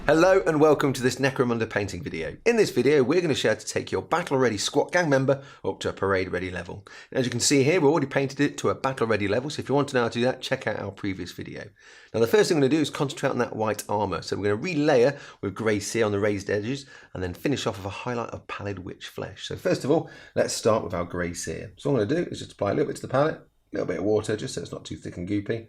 Hello and welcome to this Necromunda painting video. In this video we're going to show how to take your battle ready squad gang member up to a parade ready level. As you can see here, we've already painted it to a battle ready level, so if you want to know how to do that, check out our previous video. Now the first thing we're going to do is concentrate on that white armour, so we're going to relayer with grey sear on the raised edges and then finish off with a highlight of pallid witch flesh. So first of all, let's start with our grey sear. So what I'm going to do is just apply a little bit to the palette, a little bit of water just so it's not too thick and goopy.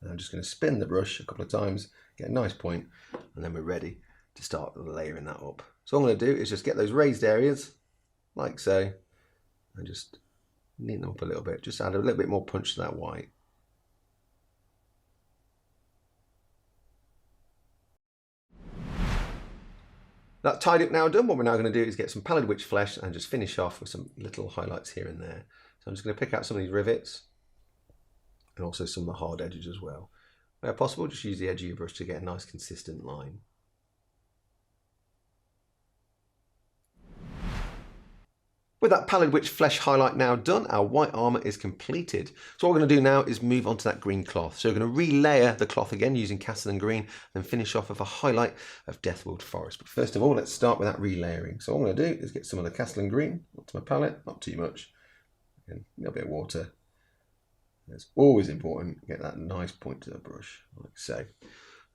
And I'm just going to spin the brush a couple of times, get a nice point, and then we're ready to start layering that up. So all I'm going to do is just get those raised areas, like so, and just neaten them up a little bit. Just add a little bit more punch to that white. That tied up now done, what we're now going to do is get some pallid witch flesh and just finish off with some little highlights here and there. So I'm just going to pick out some of these rivets and also some of the hard edges as well. Where possible, just use the edge of your brush to get a nice consistent line. With that pallid witch flesh highlight now done, our white armour is completed. So what we're going to do now is move on to that green cloth. So we're going to relayer the cloth again using Castellan green and finish off with a highlight of Deathwood Forest. But first of all, let's start with that relayering. So what I'm going to do is get some of the Castellan green onto my palette, not too much, and a little bit of water. It's always important to get that nice point to the brush, like so. And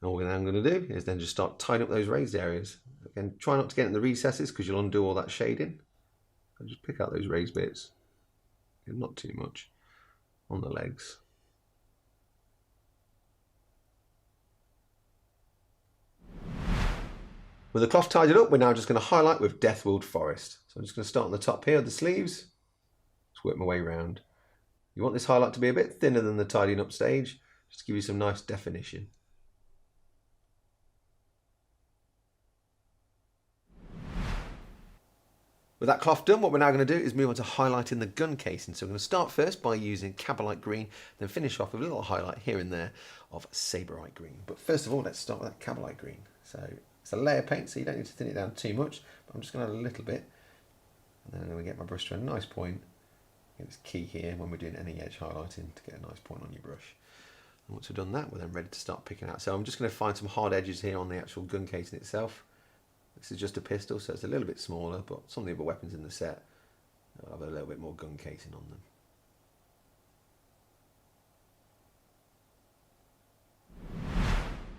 all I'm going to do is then just start tying up those raised areas. Again, try not to get in the recesses because you'll undo all that shading. And just pick out those raised bits, and not too much, on the legs. With the cloth tied up, we're now just going to highlight with Deathwood Forest. So I'm just going to start on the top here of the sleeves, just work my way around. You want this highlight to be a bit thinner than the tidying up stage, just to give you some nice definition. With that cloth done, what we're now going to do is move on to highlighting the gun casing. So we're going to start first by using Cabalite green, then finish off with a little highlight here and there of Saberite green. But first of all, let's start with that Cabalite green. So it's a layer paint, so you don't need to thin it down too much, but I'm just going to add a little bit. And then I'm going to get my brush to a nice point. It's key here when we're doing any edge highlighting to get a nice point on your brush. And once we've done that, we're then ready to start picking out. So I'm just going to find some hard edges here on the actual gun casing itself. This is just a pistol, so it's a little bit smaller, but some of the other weapons in the set have a little bit more gun casing on them.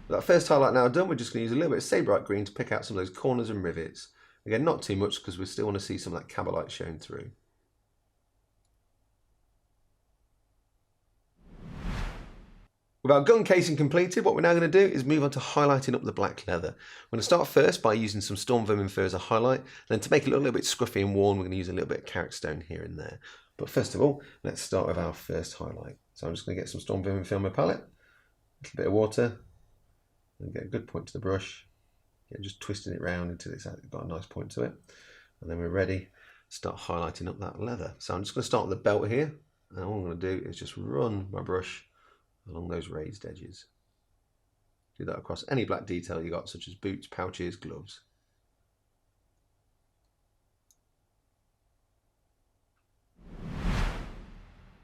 With that first highlight now done, we're just going to use a little bit of Saberite green to pick out some of those corners and rivets. Again, not too much because we still want to see some of that Cabalite showing through. With our gun casing completed, what we're now going to do is move on to highlighting up the black leather. We're going to start first by using some Storm Vermin fur as a highlight. Then to make it look a little bit scruffy and worn, we're going to use a little bit of carrot stone here and there. But first of all, let's start with our first highlight. So I'm just going to get some Storm Vermin fur on my palette, a little bit of water, and get a good point to the brush. Just twisting it round until it's got a nice point to it. And then we're ready to start highlighting up that leather. So I'm just going to start with the belt here. And all I'm going to do is just run my brush along those raised edges. Do that across any black detail you got, such as boots, pouches, gloves.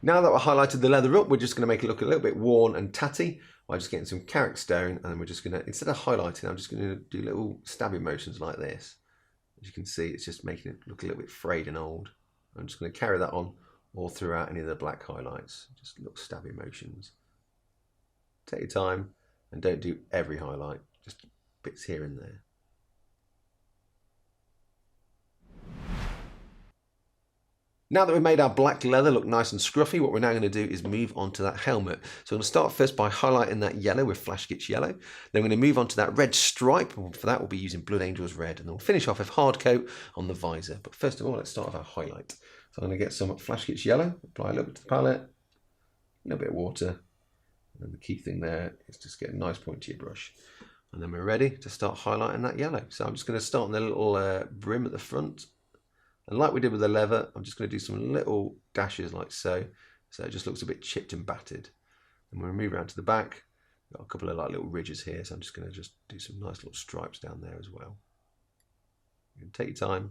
Now that we've highlighted the leather up, we're just going to make it look a little bit worn and tatty by just getting some carrot stone, and then we're just going to, instead of highlighting, I'm just going to do little stabbing motions like this. As you can see, it's just making it look a little bit frayed and old. I'm just going to carry that on all throughout any of the black highlights, just little stabbing motions. Take your time and don't do every highlight, just bits here and there. Now that we've made our black leather look nice and scruffy, what we're now going to do is move on to that helmet. So I'm going to start first by highlighting that yellow with Flash Gitch yellow. Then we're going to move on to that red stripe, and for that we'll be using Blood Angels red, and then we'll finish off with hard coat on the visor. But first of all, let's start with our highlight. So I'm going to get some Flash Gitch yellow, apply a little bit to the palette, a little bit of water. And the key thing there is just get a nice point to your brush. And then we're ready to start highlighting that yellow. So I'm just going to start on the little brim at the front. And like we did with the leather, I'm just going to do some little dashes like so. So it just looks a bit chipped and battered. And we'll move around to the back. Got a couple of like little ridges here. So I'm just going to just do some nice little stripes down there as well. You can take your time.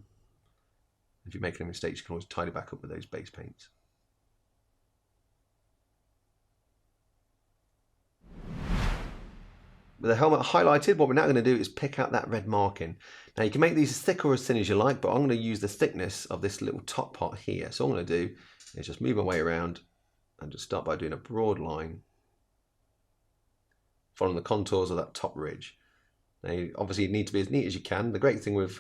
If you're making any mistakes, you can always tidy back up with those base paints. With the helmet highlighted, what we're now going to do is pick out that red marking. Now you can make these as thick or as thin as you like, but I'm going to use the thickness of this little top part here. So all I'm going to do is just move my way around and just start by doing a broad line, following the contours of that top ridge. Now you obviously need to be as neat as you can. The great thing with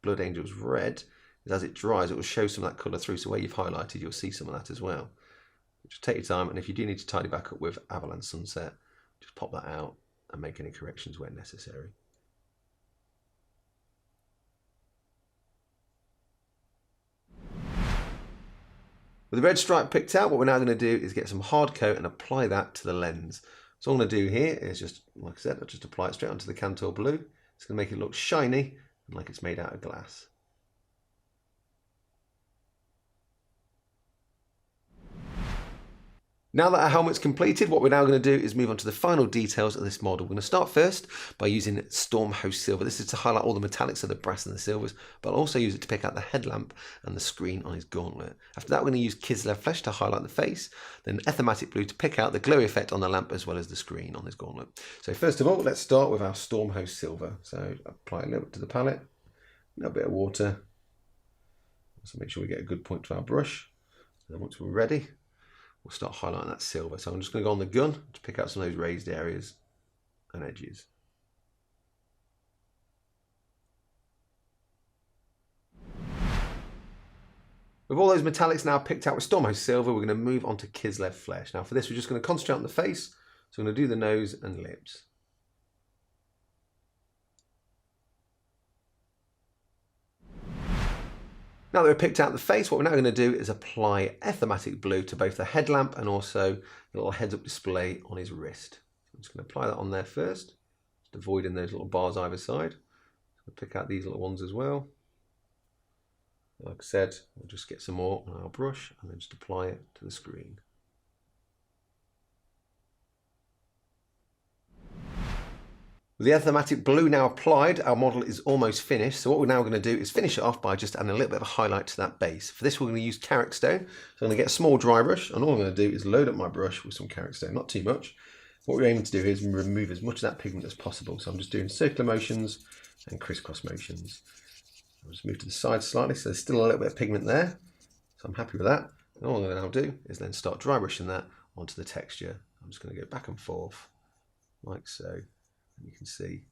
Blood Angel's red is as it dries, it will show some of that colour through. So where you've highlighted, you'll see some of that as well. Just take your time, and if you do need to tidy back up with Avalanche Sunset, just pop that out and make any corrections where necessary. With the red stripe picked out, what we're now going to do is get some hard coat and apply that to the lens. So all I'm going to do here is just, like I said, I'll just apply it straight onto the Cantor blue. It's going to make it look shiny and like it's made out of glass. Now that our helmet's completed, what we're now going to do is move on to the final details of this model. We're going to start first by using Stormhost Silver. This is to highlight all the metallics of the brass and the silvers, but I'll also use it to pick out the headlamp and the screen on his gauntlet. After that, we're going to use Kislev Flesh to highlight the face, then Ethematic Blue to pick out the glowy effect on the lamp as well as the screen on his gauntlet. So first of all, let's start with our Stormhost Silver. So apply a little bit to the palette, a little bit of water. So make sure we get a good point to our brush. And then once we're ready, we'll start highlighting that silver. So I'm just going to go on the gun to pick out some of those raised areas and edges. With all those metallics now picked out with Stormhost Silver, we're going to move on to Kislev Flesh. Now for this, we're just going to concentrate on the face. So I'm going to do the nose and lips. Now that we've picked out the face, what we're now going to do is apply Ethematic Blue to both the headlamp and also the little heads-up display on his wrist. I'm just going to apply that on there first, just avoiding those little bars either side. So pick out these little ones as well. Like I said, we'll just get some more on our brush and then just apply it to the screen. With the Ethematic Blue now applied, our model is almost finished. So what we're now going to do is finish it off by just adding a little bit of a highlight to that base. For this, we're going to use Carrick Stone. So I'm going to get a small dry brush, and all I'm going to do is load up my brush with some Carrick Stone, not too much. What we're aiming to do is remove as much of that pigment as possible. So I'm just doing circular motions and crisscross motions. I'll just move to the side slightly, so there's still a little bit of pigment there. So I'm happy with that. And all I'm going to now do is then start dry brushing that onto the texture. I'm just going to go back and forth, like so. And you can see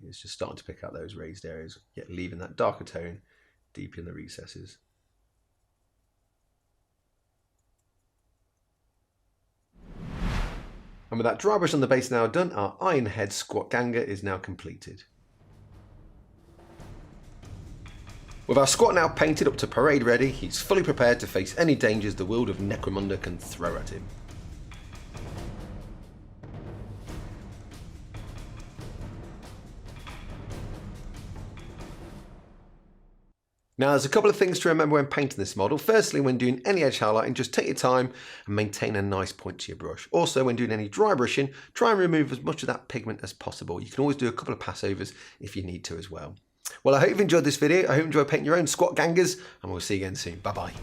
it's just starting to pick out those raised areas, yet leaving that darker tone deep in the recesses. And with that dry brush on the base now done, our Iron Head Squat Ganger is now completed. With our squat now painted up to parade ready, he's fully prepared to face any dangers the world of Necromunda can throw at him. Now there's a couple of things to remember when painting this model. Firstly, when doing any edge highlighting, just take your time and maintain a nice point to your brush. Also, when doing any dry brushing, try and remove as much of that pigment as possible. You can always do a couple of passovers if you need to as well. Well, I hope you've enjoyed this video. I hope you enjoyed painting your own squat gangers, and we'll see you again soon. Bye bye.